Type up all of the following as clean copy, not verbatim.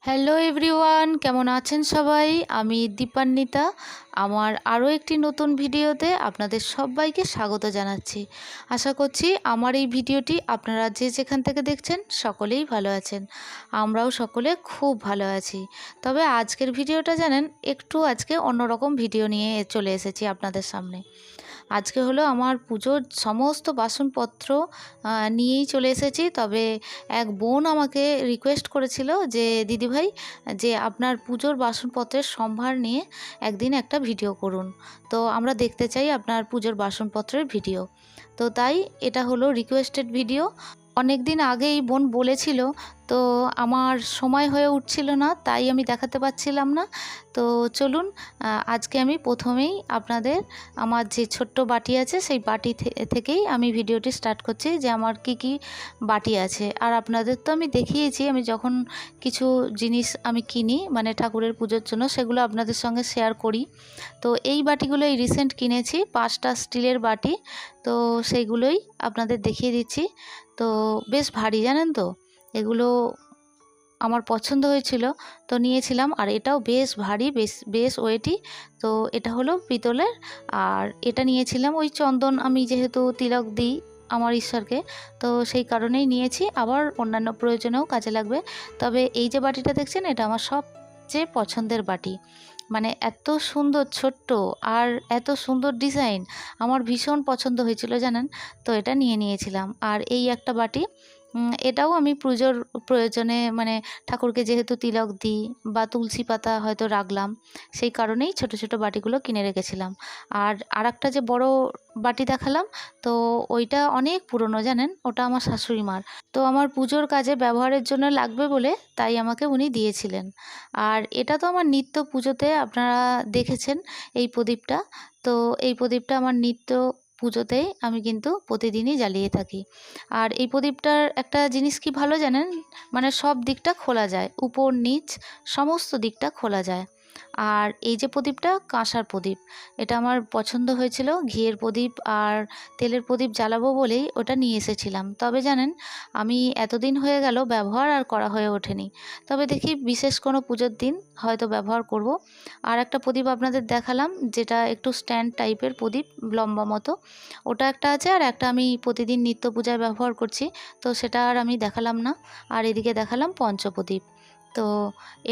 Hello everyone, কেমন আছেন সবাই? আমি দীপান্বিতা। আমার আরও একটি নতুন ভিডিওতে আপনাদের সবাইকে স্বাগত জানাচ্ছি। আশা করছি আমার এই ভিডিওটি আপনারা যে যেখান থেকে দেখছেন সকলেই ভালো আছেন। আমরাও সকলে খুব ভালো আছি। তবে আজকের ভিডিওটা জানেন, আজকে অন্যরকম ভিডিও নিয়ে চলে এসেছি আপনাদের সামনে। আজকে হলো আমার পুজোর সমস্ত বাসনপত্র নিয়েই চলে এসেছি। তবে এক বোন আমাকে রিকোয়েস্ট করেছিল যে দিদিভাই, যে আপনার পুজোর বাসনপত্রের সম্ভার নিয়ে একদিন একটা ভিডিও করুন। তো আমরা দেখতে চাই আপনার পুজোর বাসনপত্রের ভিডিও। তো তাই এটা হলো রিকোয়েস্টেড ভিডিও। অনেক দিন আগেই বোন বলেছিল, তো আমার সময় হয়ে উঠছিল না, তাই আমি দেখাতে পারছিলাম না। তো চলুন, আজকে আমি প্রথমেই আপনাদের আমার যে ছোট্ট বাটি আছে সেই বাটি থেকেই আমি ভিডিওটি স্টার্ট করছি, যে আমার কি কি বাটি আছে। আর আপনাদের তো আমি দেখিয়েছি, আমি যখন কিছু জিনিস আমি কিনি মানে ঠাকুরের পুজোর জন্য, সেগুলো আপনাদের সঙ্গে শেয়ার করি। তো এই বাটিগুলো এই রিসেন্ট কিনেছি, 5টা স্টিলের বাটি। তো সেইগুলোই আপনাদের দেখিয়ে দিচ্ছি। তো বেশ ভারী, জানেন তো, এগুলো আমার পছন্দ হয়েছিল তো নিয়েছিলাম। আর এটাও বেশ ভারী, বেশ ওয়েটি। তো এটা হলো পিতলের। আর এটা নিয়েছিলাম ওই চন্দন, আমি যেহেতু তিলক দিই আমার ঈশ্বরকে, তো সেই কারণেই নিয়েছি। আবার অন্যান্য প্রয়োজনেও কাজে লাগবে। তবে এই যে বাটিটা দেখছেন, এটা আমার সবচেয়ে পছন্দের বাটি। মানে এত সুন্দর ছোট্ট, আর এত সুন্দর ডিজাইন, আমার ভীষণ পছন্দ হয়েছিল জানেন। তো এটা নিয়ে নিয়েছিলাম। আর এই একটা বাটি, এটাও আমি পুজোর প্রয়োজনে, মানে ঠাকুরকে যেহেতু তিলক দিই বা তুলসী পাতা হয়তো রাখলাম, সেই কারণেই ছোট ছোট বাটিগুলো কিনে রেখেছিলাম। আর আরেকটা যে বড় বাটি দেখালাম, তো ওইটা অনেক পুরনো জানেন, ওটা আমার শাশুড়ি মার। তো আমার পুজোর কাজে ব্যবহারের জন্য লাগবে বলে তাই আমাকে উনি দিয়েছিলেন। আর এটা তো আমার নিত্য পুজোতে আপনারা দেখেছেন এই প্রদীপটা। তো এই প্রদীপটা আমার নিত্য পুজোতেই আমি কিন্তু প্রতিদিনই জ্বালিয়ে থাকি। আর এই প্রদীপটার একটা জিনিস কি ভালো জানেন, মানে সব দিকটা খোলা যায়, উপর নিচ সমস্ত দিকটা খোলা যায়। আর এই যে প্রদীপটা, কাঁসার প্রদীপ, এটা আমার পছন্দ হয়েছিল। ঘিয়ের প্রদীপ আর তেলের প্রদীপ জ্বালাবো বলেই ওটা নিয়ে এসেছিলাম। তবে জানেন, আমি এতদিন হয়ে গেল ব্যবহার আর করা হয়ে ওঠেনি। তবে দেখি বিশেষ কোনো পুজোর দিন হয়তো ব্যবহার করব। আর একটা প্রদীপ আপনাদের দেখালাম, যেটা একটু স্ট্যান্ড টাইপের প্রদীপ, লম্বা মতো, ওটা একটা আছে। আর একটা আমি প্রতিদিন নিত্য পূজায় ব্যবহার করছি, তো সেটা আর আমি দেখালাম না। আর এদিকে দেখালাম পঞ্চপ্রদীপ। তো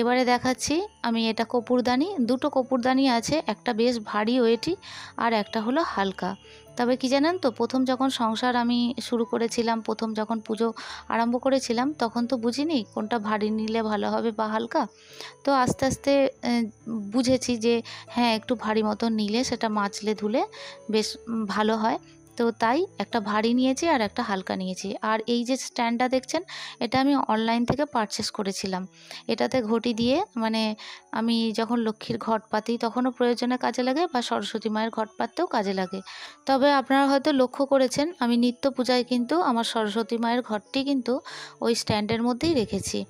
এবারে দেখাচ্ছি আমি, এটা কপুরদানি, দুটো কপুরদানি আছে, একটা বেশ ভারী ওয়েটি আর একটা হলো হালকা। তবে কি জানেন তো, প্রথম যখন সংসার আমি শুরু করেছিলাম, প্রথম যখন পুজো আরম্ভ করেছিলাম, তখন তো বুঝিনি কোনটা ভারী নিলে ভালো হবে বা হালকা। তো আস্তে আস্তে বুঝেছি যে হ্যাঁ, একটু ভারী মতন নিলে সেটা মাজলে ধুলে বেশ ভালো হয়। তো তাই একটা ভারী নিয়েছি আর একটা হালকা নিয়েছি। আর এই যে স্ট্যান্ডটা দেখছেন, এটা আমি অনলাইন থেকে পারচেস করেছিলাম। এটাতে ঘটি দিয়ে, মানে আমি যখন লক্ষ্মীর ঘট পাতি তখনও প্রয়োজনে কাজে লাগে, বা সরস্বতী মায়ের ঘট পাততেও কাজে লাগে। তবে আপনারা হয়তো লক্ষ্য করেছেন, আমি নিত্য পূজায় কিন্তু আমার সরস্বতী মায়ের ঘটটি কিন্তু ওই স্ট্যান্ডের মধ্যেই রেখেছি।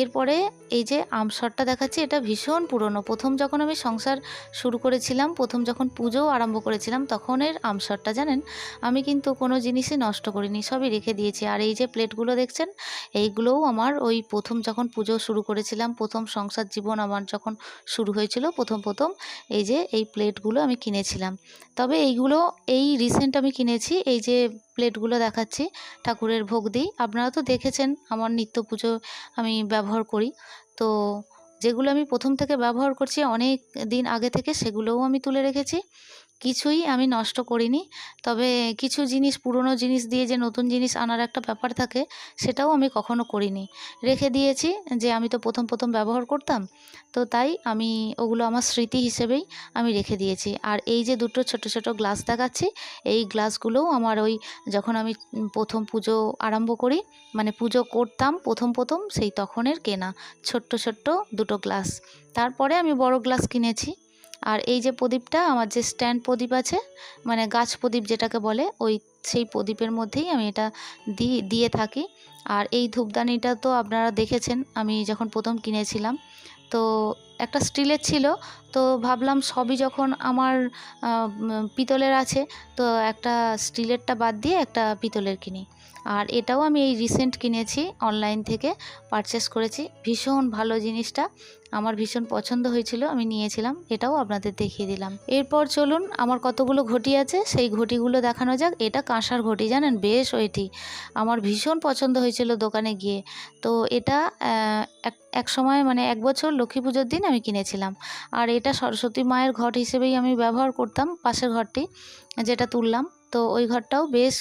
এরপরে এই যে আমসরটা দেখাচ্ছি, এটা ভীষণ পুরনো। প্রথম যখন আমি সংসার শুরু করেছিলাম, প্রথম যখন পুজো আরম্ভ করেছিলাম, তখনের আমসরটা জানেন, আমি কিন্তু কোনো জিনিসই নষ্ট করিনি, সবই রেখে দিয়েছি। আর এই যে প্লেটগুলো দেখছেন, এইগুলোও আমার ওই প্রথম যখন পুজো শুরু করেছিলাম, প্রথম সংসার জীবন আমার যখন শুরু হয়েছিল, প্রথম এই যে এই প্লেটগুলো আমি কিনেছিলাম। তবে এইগুলো এই রিসেন্ট আমি কিনেছি। এই যে প্লেটগুলো দেখাচ্ছি, ঠাকুরের ভোগ দিই, আপনারা তো দেখেছেন আমার নিত্য পুজো আমি ব্যবহার করি। তো যেগুলো আমি প্রথম থেকে ব্যবহার করছি অনেক দিন আগে থেকে, সেগুলোও আমি তুলে রেখেছি, কিছুই আমি নষ্ট করিনি। তবে কিছু জিনিস, পুরনো জিনিস দিয়ে যে নতুন জিনিস আনার একটা ব্যাপার থাকে, সেটাও আমি কখনো করিনি, রেখে দিয়েছি। যে আমি তো প্রথম ব্যবহার করতাম, তো তাই আমি ওগুলো আমার স্মৃতি হিসেবেই আমি রেখে দিয়েছি। আর এই যে দুটো ছোট ছোট গ্লাস দেখাচ্ছি, এই গ্লাসগুলোও আমার ওই যখন আমি প্রথম পুজো আরম্ভ করি, মানে পুজো করতাম প্রথম সেই তখনের কেনা ছোট্ট দুটো গ্লাস। তারপরে আমি বড় গ্লাস কিনেছি। আর এই যে প্রদীপটা, আমার যে স্ট্যান্ড প্রদীপ আছে, মানে গাছ প্রদীপ যেটাকে বলে, ওই সেই প্রদীপের মধ্যেই আমি এটা দিয়ে থাকি। আর এই ধূপদানিটা তো আপনারা দেখেছেন আমি যখন প্রথম কিনেছিলাম, তো একটা স্টিলের ছিল। তো ভাবলাম সবই যখন আমার পিতলের আছে, তো একটা স্টিলেরটা বাদ দিয়ে একটা পিতলের কিনি। আর এটাও আমি এই রিসেন্ট কিনেছি, অনলাইন থেকে পারচেস করেছি। ভীষণ ভালো জিনিসটা, আমার ভীষণ পছন্দ হয়েছিল, আমি নিয়েছিলাম। এটাও আপনাদের দেখিয়ে দিলাম। এরপর চলুন আমার কতগুলো ঘটি আছে সেই ঘটিগুলো দেখানো যাক। এটা কাঁসার ঘটি, জানেন, বেশ ওয়েটি। আমার ভীষণ পছন্দ হয়েছিল দোকানে গিয়ে। তো এটা এক সময় মানে 1 বছর লক্ষ্মী পুজোর দিন আমি কিনেছিলাম। আর এটা সরস্বতী মায়ের ঘট হিসেবেই আমি ব্যবহার করতাম। পাশের ঘরটি যেটা তুললাম, তো ওই ঘরটাও বেশ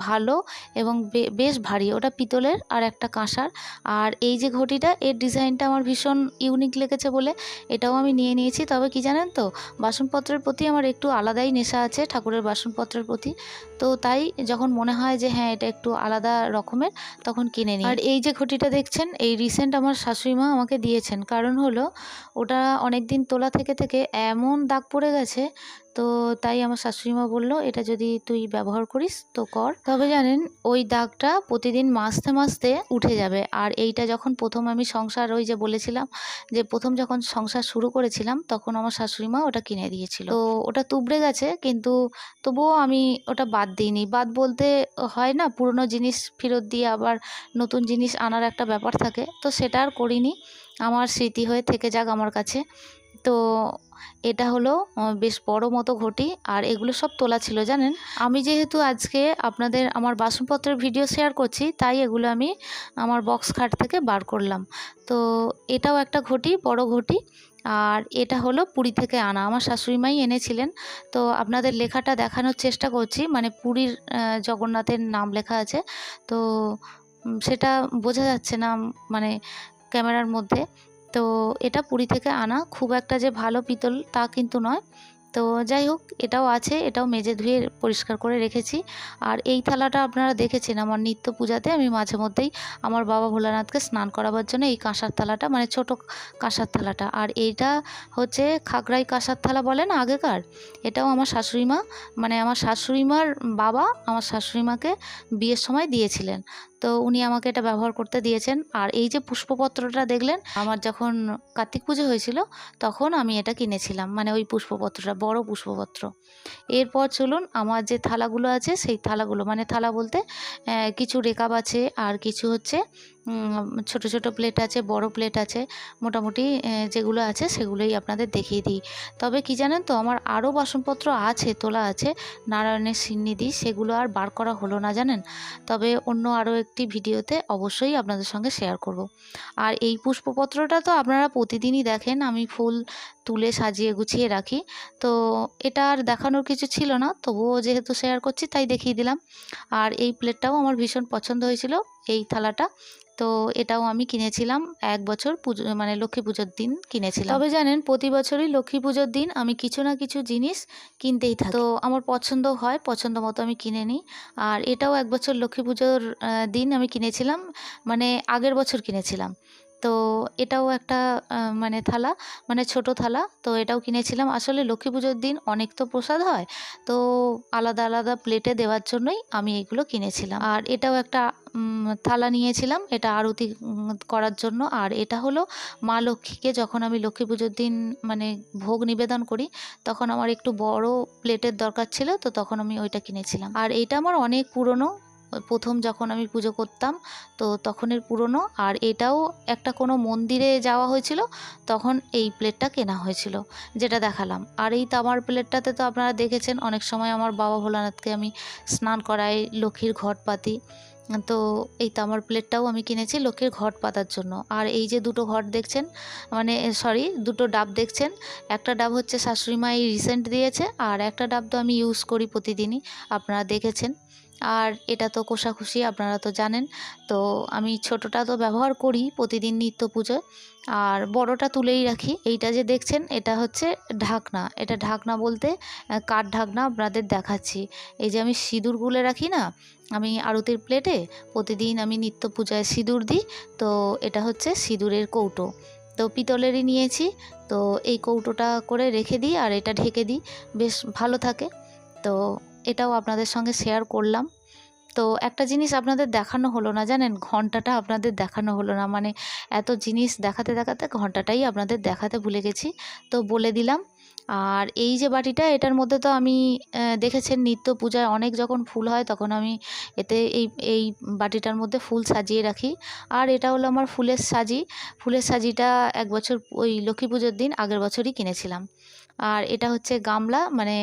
ভালো এবং বেশ ভারী। ওটা পিতলের আর একটা কাঁসার। আর এই যে ঘটিটা, এর ডিজাইনটা আমার ভীষণ ইউনিক লেগেছে বলে এটাও আমি নিয়ে নিয়েছি। তবে কি জানেন তো, বাসনপত্রের প্রতি আমার একটু আলাদাই নেশা আছে, ঠাকুরের বাসনপত্রের প্রতি। তো তাই যখন মনে হয় যে হ্যাঁ এটা একটু আলাদা রকমের, তখন কিনে নিই। আর এই যে ঘটিটা দেখছেন, এই রিসেন্ট আমার শাশুড়ি মা আমাকে দিয়েছেন। কারণ হলো ওটা অনেক দিন তোলা থেকে থেকে এমন দাগ পড়ে গেছে, তো তাই আমার শাশুড়ি মা বললো এটা যদি তুই ব্যবহার করিস তো কর। তবে জানেন ওই দাগটা প্রতিদিন মাজতে মাজতে উঠে যাবে। আর এইটা যখন প্রথম আমি সংসার, ওই যে বলেছিলাম যে প্রথম যখন সংসার শুরু করেছিলাম, তখন আমার শাশুড়ি মা ওটা কিনে দিয়েছিল। তো ওটা তুবড়ে গেছে, কিন্তু তবুও আমি ওটা বাদ দিইনি। বাদ বলতে হয় না, পুরনো জিনিস ফেরত দিয়ে আবার নতুন জিনিস আনার একটা ব্যাপার থাকে, তো সেটা আর করিনি। আমার স্মৃতি হয়ে থেকে যাক আমার কাছে। তো এটা হলো বেশ বড় মতো ঘটি। আর এগুলো সব তোলা ছিল, জানেন। আমি যেহেতু আজকে আপনাদের আমার বাসনপত্রের ভিডিও শেয়ার করছি, তাই এগুলো আমি আমার বক্স খাট থেকে বার করলাম। তো এটাও একটা ঘটি, বড় ঘটি। আর এটা হলো পুরী থেকে আনা, আমার শাশুড়ি মাই এনেছিলেন। তো আপনাদের লেখাটা দেখানোর চেষ্টা করছি, মানে পুরীর জগন্নাথের নাম লেখা আছে। তো সেটা বোঝা যাচ্ছে না মানে ক্যামেরার মধ্যে। তো এটা পুরী থেকে আনা, খুব একটা যে ভালো পিতল তা কিন্তু নয়। তো যাই হোক, এটাও আছে, এটাও মেজে ধুয়ে পরিষ্কার করে রেখেছি। আর এই থালাটা আপনারা দেখেছেন আমার নিত্য পূজাতে আমি মাঝে মধ্যেই আমার বাবা ভোলানাথকে স্নান করাবার জন্য এই কাঁসার থালাটা, মানে ছোট কাঁসার থালাটা। আর এইটা হচ্ছে খাগড়াই কাঁসার থালা বলে না আগেকার, এটাও আমার শাশুড়ি মা, মানে আমার শাশুড়ি মার বাবা আমার শাশুড়ি মাকে বিয়ের সময় দিয়েছিলেন। তো উনি আমাকে এটা ব্যবহার করতে দিয়েছেন। আর এই যে পুষ্পপত্রটা দেখলেন, আমার যখন কার্তিক পুজো হয়েছিল তখন আমি এটা কিনেছিলাম, মানে ওই পুষ্পপত্রটা, বড় পুষ্পপত্র। এরপর চলুন আমার যে থালাগুলো আছে সেই থালাগুলো, মানে থালা বলতে কিছু রেকাব আছে আর কিছু হচ্ছে ছোট ছোট প্লেট আছে, বড় প্লেট আছে, মোটামুটি যেগুলো আছে সেগুলোই আপনাদের দেখিয়ে দিই। তবে কি জানেন তো, আমার আরও বাসনপত্র আছে, তোলা আছে, নারায়ণের সিন্নিধি, সেগুলো আর বার করা হলো না, জানেন। তবে অন্য আরও একটি ভিডিওতে অবশ্যই আপনাদের সঙ্গে শেয়ার করব। আর এই পুষ্পপত্রটা তো আপনারা প্রতিদিনই দেখেন, আমি ফুল তুলে সাজিয়ে গুছিয়ে রাখি। তো এটা আর দেখানোর কিছু ছিল না, তবুও যেহেতু শেয়ার করছি তাই দেখিয়ে দিলাম। আর এই প্লেটটাও আমার ভীষণ পছন্দ হয়েছিল, এই থালাটা। তো এটাও আমি কিনেছিলাম 1 বছর পুজো, মানে লক্ষ্মী পুজোর দিন কিনেছিলাম। তবে জানেন প্রতি বছরই লক্ষ্মী পুজোর দিন আমি কিছু না কিছু জিনিস কিনতেই থাকি। তো আমার পছন্দ হয়, পছন্দ মতো আমি কিনে নিই। আর এটাও 1 বছর লক্ষ্মী পুজোর দিন আমি কিনেছিলাম, মানে আগের বছর কিনেছিলাম। তো এটাও একটা মানে থালা, মানে ছোট থালা। তো এটাও কিনেছিলাম। আসলে লক্ষ্মী পুজোর দিন অনেক তো প্রসাদ হয়, তো আলাদা আলাদা প্লেটে দেওয়ার জন্যই আমি এগুলো কিনেছিলাম। আর এটাও একটা থালা নিয়েছিলাম, এটা আরতি করার জন্য। আর এটা হলো মা লক্ষ্মীকে যখন আমি লক্ষ্মী পুজোর দিন মানে ভোগ নিবেদন করি, তখন আমার একটু বড় প্লেটের দরকার ছিল, তো তখন আমি ওইটা কিনেছিলাম। আর এইটা আমার অনেক পুরনো, প্রথম যখন আমি পুজো করতাম তো তখনের পুরনো। আর এটাও একটা কোনো মন্দিরে যাওয়া হয়েছিল, তখন এই প্লেটটা কেনা হয়েছিল যেটা দেখালাম। আর এই তামার প্লেটটাতে তো আপনারা দেখেছেন, অনেক সময় আমার বাবা ভোলানাথকে আমি স্নান করাই, লক্ষ্মীর ঘট পাতি। তো এই তামার প্লেটটাও আমি কিনেছি লক্ষ্মীর ঘট পাতার জন্য। আর এই যে দুটো ঘট দেখছেন, মানে সরি দুটো ডাব দেখছেন, একটা ডাব হচ্ছে শাশুড়ি মা এই রিসেন্ট দিয়েছে, আর একটা ডাব তো আমি ইউজ করি প্রতিদিনই, আপনারা দেখেছেন। আর এটা তো কোষাকুষি, আপনারা তো জানেন। তো আমি ছোটটা তো ব্যবহার করি প্রতিদিন নিত্য পুজোয়, আর বড়টা তুলেই রাখি। এইটা যে দেখছেন এটা হচ্ছে ঢাকনা, এটা ঢাকনা বলতে কাঠ ঢাকনা আপনাদের দেখাচ্ছি। এই যে আমি সিঁদুর গুলে রাখি না আমি আরতির প্লেটে, প্রতিদিন আমি নিত্য পূজায় সিঁদুর দিই। তো এটা হচ্ছে সিঁদুরের কৌটো, তো পিতলেরই নিয়েছি। তো এই কৌটোটা করে রেখে দিই আর এটা ঢেকে দিই, বেশ ভালো থাকে। তো এটাও আপনাদের সঙ্গে শেয়ার করলাম। তো একটা জিনিস আপনাদের দেখানো হলো না জানেন, ঘন্টাটা আপনাদের দেখানো হলো না, মানে এত জিনিস দেখাতে দেখাতে ঘন্টাটাই আপনাদের দেখাতে ভুলে গেছি, তো বলে দিলাম। আর এই যে বাটিটা, এটার মধ্যে তো আমি দেখেছেন নিত্য পূজায় অনেক যখন ফুল হয় তখন আমি এতে এই বাটিটার মধ্যে ফুল সাজিয়ে রাখি। আর এটা হলো আমার ফুলের সাজিটা এক বছর ওই লক্ষ্মী পুজোর দিন আগের বছরই কিনেছিলাম। আর এটা হচ্ছে গামলা, মানে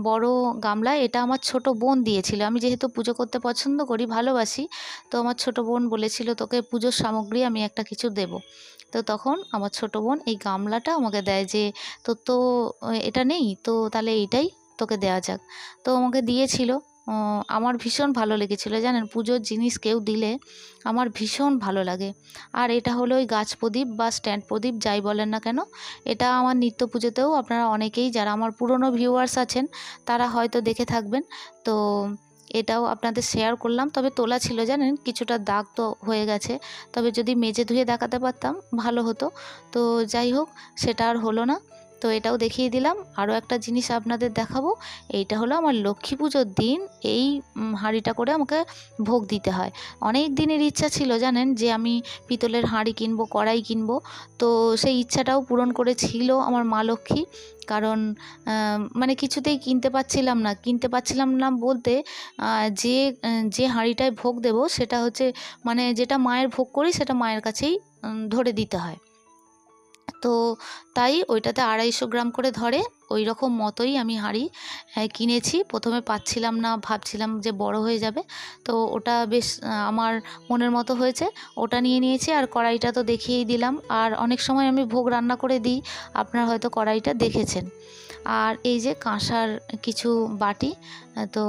বড় গামলা, এটা আমার ছোট বোন দিয়েছিল। আমি যেহেতু পুজো করতে পছন্দ করি, ভালোবাসি, তো আমার ছোট বোন বলেছিল তোকে পুজোর সামগ্রী আমি একটা কিছু দেব। তো তখন আমার ছোট বোন এই গামলাটা আমাকে দেয় যে তোর তো এটা নেই, তো তাহলে এইটাই তোকে দেওয়া যাক। তো আমাকে দিয়েছিল। আমার ভীষণ ভালো লেগেছিল জানেন, পুজোর জিনিস কেউ দিলে আমার ভীষণ ভালো লাগে। আর এটা হলো ওই গাছ প্রদীপ বা স্ট্যান্ড প্রদীপ যাই বলেন না কেন, এটা আমার নিত্য পুজোতেও আপনারা অনেকেই যারা আমার পুরনো ভিউয়ার্স আছেন তারা হয়তো দেখে থাকবেন। তো এটাও আপনাদের শেয়ার করলাম, তবে তোলা ছিল জানেন, কিছুটা দাগ তো হয়ে গেছে, তবে যদি মেজে ধুয়ে দেখাতে পারতাম ভালো হতো। তো যাই হোক, সেটা আর হলো না। তো এটাও দেখিয়ে দিলাম। আরও একটা জিনিস আপনাদের দেখাবো, এইটা হলো আমার লক্ষ্মী পুজোর দিন এই হাঁড়িটা করে আমাকে ভোগ দিতে হয়। অনেক দিনের ইচ্ছা ছিল জানেন যে আমি পিতলের হাঁড়ি কিনবো, কড়াই কিনবো। তো সেই ইচ্ছাটাও পূরণ করেছিল আমার মা লক্ষ্মী। কারণ মানে কিছুতেই কিনতে পারছিলাম না বলতে যে হাঁড়িটায় ভোগ দেবো সেটা হচ্ছে, মানে যেটা মায়ের ভোগ করি সেটা মায়ের কাছেই ধরে দিতে হয়। তো তাই ওইটাতে 250 গ্রাম করে ধরে, ওই রকম মতোই আমি হাঁড়ি কিনেছি। প্রথমে পাচ্ছিলাম না, ভাবছিলাম যে বড় হয়ে যাবে, তো ওটা বেশ আমার মনের মতো হয়েছে, ওটা নিয়ে নিয়েছি। আর কড়াইটা তো দেখিয়েই দিলাম। আর অনেক সময় আমি ভোগ রান্না করে দিই, আপনারা হয়তো কড়াইটা দেখেছেন। আর এই যে কাঁসার কিছু বাটি, তো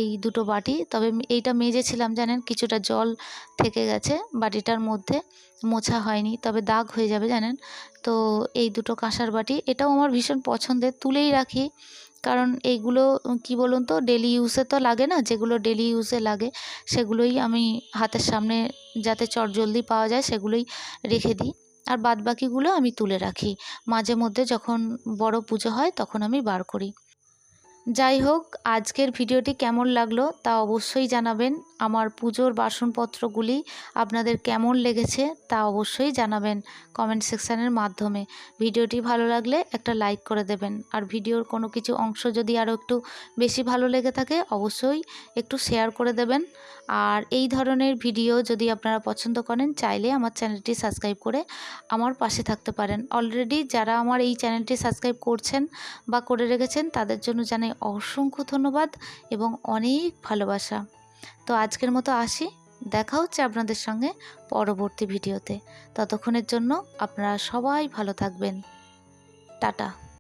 এই দুটো বাটি, তবে এইটা মেজেছিলাম জানেন, কিছুটা জল থেকে গেছে বাটিটার মধ্যে, মোছা হয়নি, তবে দাগ হয়ে যাবে জানেন। তো এই দুটো কাঁসার বাটি, এটাও আমার ভীষণ পছন্দের, তুলেই রাখি। কারণ এইগুলো কি বলুন তো, ডেলি ইউজে তো লাগে না, যেগুলো ডেলি ইউজে লাগে সেগুলোই আমি হাতের সামনে যাতে চটজলদি পাওয়া যায় সেগুলোই রেখে দিই। আর বাদবাকিগুলো আমি তুলে রাখি, মাঝে মধ্যে যখন বড় পুজো হয় তখন আমি বার করি। যাই হোক, আজকের ভিডিওটি কেমন লাগলো তা অবশ্যই জানাবেন। আমার পুজোর বাসনপত্রগুলি আপনাদের কেমন লেগেছে তা অবশ্যই জানাবেন কমেন্ট সেকশানের মাধ্যমে। ভিডিওটি ভালো লাগলে একটা লাইক করে দেবেন। আর ভিডিওর কোনো কিছু অংশ যদি আরও একটু বেশি ভালো লেগে থাকে অবশ্যই একটু শেয়ার করে দেবেন। আর এই ধরনের ভিডিও যদি আপনারা পছন্দ করেন, চাইলে আমার চ্যানেলটি সাবস্ক্রাইব করে আমার পাশে থাকতে পারেন। অলরেডি যারা আমার এই চ্যানেলটি সাবস্ক্রাইব করছেন বা করে রেখেছেন তাদের জন্য জানাই অসংখ্য ধন্যবাদ এবং অনেক ভালোবাসা। তো আজকের মতো আসি, দেখা হচ্ছে আপনাদের সঙ্গে পরবর্তী ভিডিওতে। ততক্ষণের জন্য আপনারা সবাই ভালো থাকবেন। টাটা।